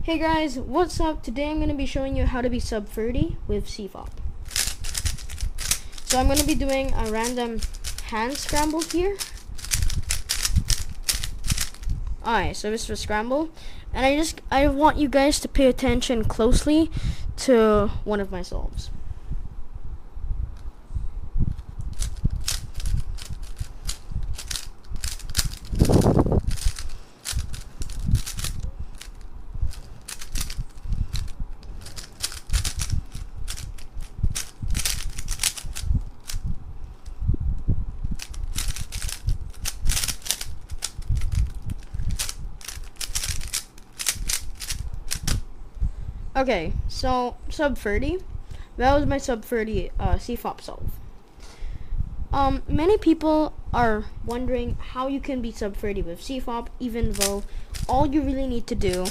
Hey guys, what's up? Today I'm going to be showing you how to be sub 30 with CFOP. So I'm going to be doing a random hand scramble here. Alright, so this was scramble. And I want you guys to pay attention closely to one of my solves. Okay, so sub 30. That was my sub 30 CFOP solve. Many people are wondering how you can be sub 30 with CFOP, even though all you really need to do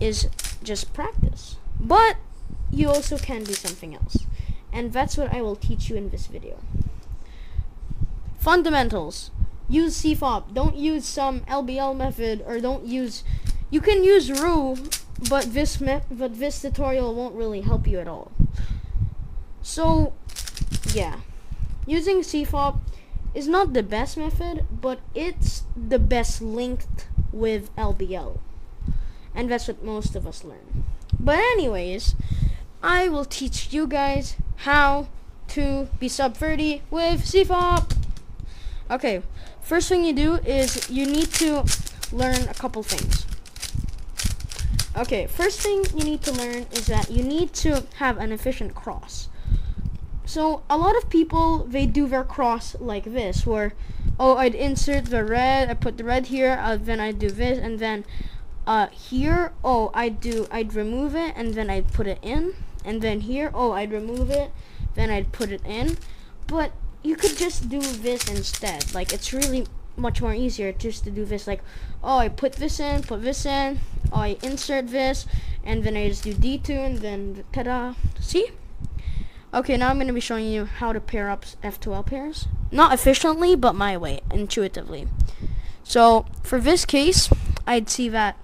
is just practice. But you also can do something else, and that's what I will teach you in this video. Fundamentals. Use CFOP. Don't use some LBL method, or don't use. You can use RU, but this tutorial won't really help you at all. So, yeah. Using CFOP is not the best method, but it's the best linked with LBL. And that's what most of us learn. But anyways, I will teach you guys how to be sub 30 with CFOP. Okay, first thing you do is you need to learn a couple things. Okay, first thing you need to learn is that you need to have an efficient cross. So a lot of people, they do their cross like this, where, oh, I'd insert the red, I put the red here, then I do this, and then here, oh, I'd remove it, and then I'd put it in, and then here, oh, I'd remove it, then I'd put it in. But you could just do this instead. Like, it's really much more easier just to do this. Like, oh, I put this in, oh, I insert this, and then I just do D2, and then ta-da. See? Okay, now I'm going to be showing you how to pair up F2L pairs. Not efficiently, but my way, intuitively. So, for this case, I'd see that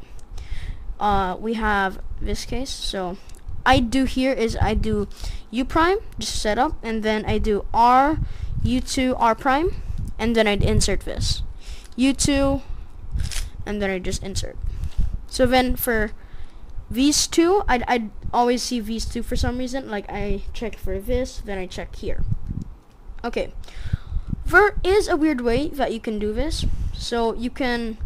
we have this case. So, I do here is I do U prime, just set up, and then I do R, U2, R prime, and then I'd insert this. U2, and then I just insert. So then for these two, I'd always see these two for some reason. Like, I check for this, then I check here. Okay. There is a weird way that you can do this. So you can,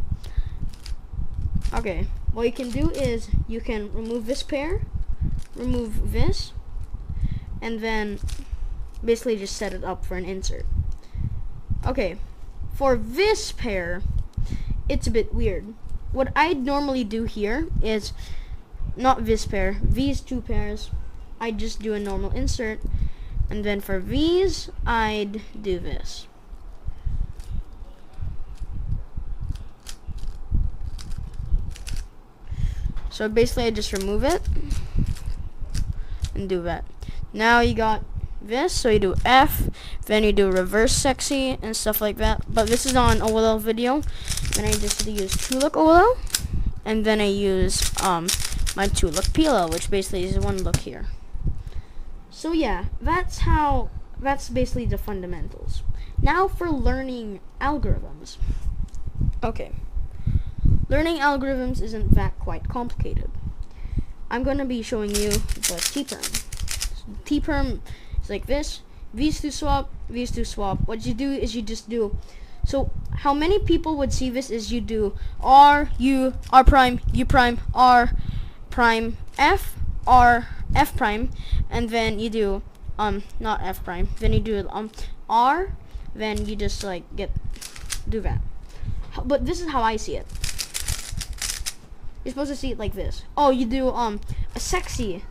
okay, what you can do is you can remove this pair, remove this, and then basically just set it up for an insert. Okay, for this pair, it's a bit weird. What I'd normally do here is not this pair, these two pairs, I'd just do a normal insert, and then for these, I'd do this. So basically I just remove it and do that. Now you got this, so you do F, then you do reverse sexy and stuff like that. But this is not an OLL video. Then I just use 2-look OLL, and then I use my 2-look PLL, which basically is one look here. So yeah, that's basically the fundamentals. Now for learning algorithms. Okay, learning algorithms isn't that quite complicated. I'm going to be showing you the T-perm. So T-perm is like this. These two swap, these two swap. What you do is you just do, so how many people would see this is you do R, U, R prime, U prime, R prime, F, R, F prime, and then you do, not F prime, then you do, R, then you just like do that. But this is how I see it. You're supposed to see it like this. Oh, you do, a sexy,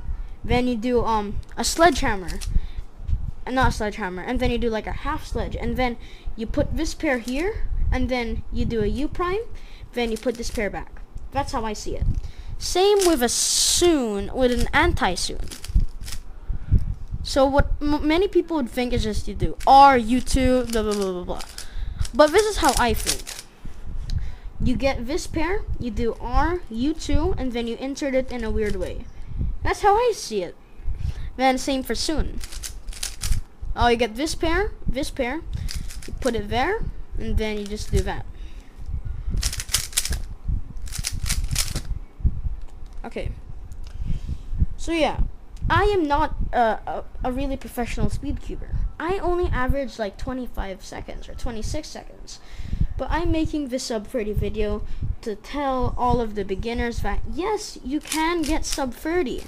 then you do, a sledgehammer, and not a sledgehammer, and then you do like a half sledge, and then you put this pair here, and then you do a U prime, then you put this pair back. That's how I see it. Same with a soon, with an anti-soon. So what many people would think is just you do R, U2, blah, blah, blah, blah, blah. But this is how I think. You get this pair, you do R, U2, and then you insert it in a weird way. That's how I see it. Then same for soon. Oh, you get this pair, you put it there, and then you just do that. Okay. So yeah, I am not a really professional speedcuber. I only average like 25 seconds or 26 seconds. But I'm making this sub 30 video to tell all of the beginners that yes, you can get sub 30.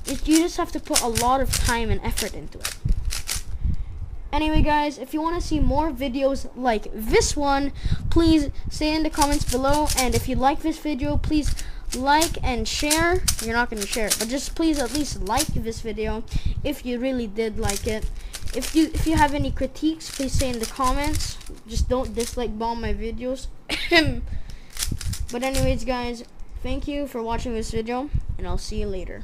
You just have to put a lot of time and effort into it. Anyway guys, if you want to see more videos like this one, please say in the comments below. And if you like this video, please like and share. You're not going to share it, but just please at least like this video if you really did like it. If you have any critiques, please say in the comments. Just don't dislike bomb my videos. But anyways guys, thank you for watching this video, and I'll see you later.